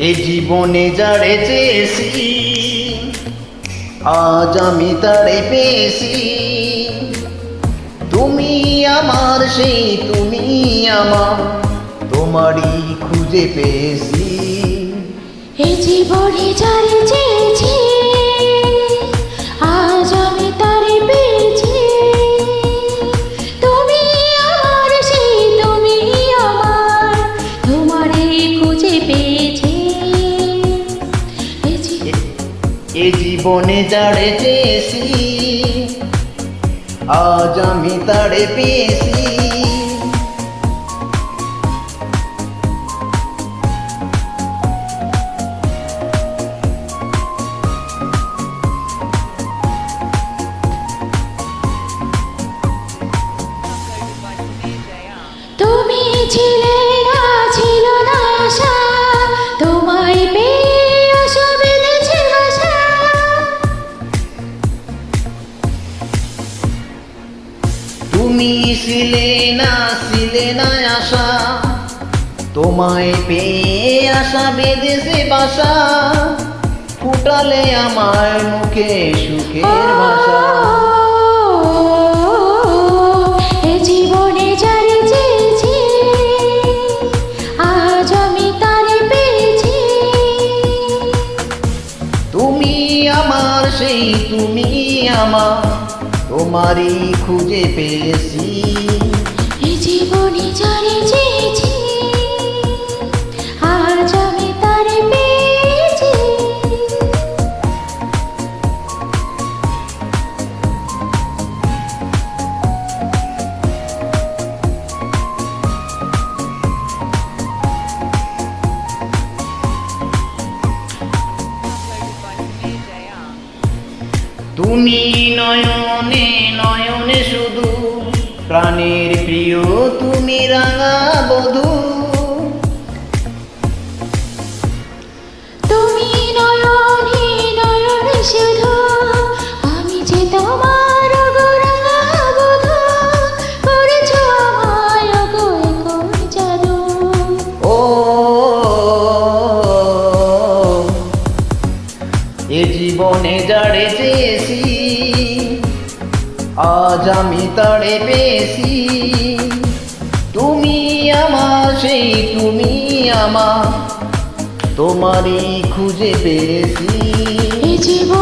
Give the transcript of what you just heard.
এ জীবনে যারে চেয়েছি আজ আমি তারে পেয়েছি। তুমি আমার সেই তুমি আমার, তোমারই খুঁজে পেয়েছি। এ জীবনে যারে চেয়েছি আজ আমি তারে পেয়েছি। তুমি আমার সেই তুমি আমার, তোমারই খুঁজে পেয়েছি। এ জীবনে যারে চেয়েছি আজ আমি তারে পেয়েছি। তুমি ছিলে না, ছিল না আশা, তোমায় পেয়ে আশা বেঁধেছে বাসা। তুমি ছিলে না আশা, তোমায় পেয়ে আশা বেঁধেছে বাসা। ফুটালে আমার মুখে সুখের ভাষা। এ জীবনে যারে চেয়েছি আজ আমি তারে পেয়েছি। তুমি আমার সেই তুমি আমার, তোমারই খুঁজে পেয়েছি। এ জীবনে যারে চেয়েছি আজ আমি তারে পেয়েছি। তুমি নয়নে নয়নে শুধু, প্রাণের প্রিয় তুমি রাঙা বধূ। তুমি নয়নে নয়নে শুধু, আমি যে তোমার গোরাঙা বধূ। করেছ আমায় গো কোন জাদু। ও এ জীবনে যারে চেয়েছি আজ আমি তারে পেয়েছি। তুমি আমার সেই তুমি আমার, তোমারই খুঁজে পেয়েছি। এ জীবনে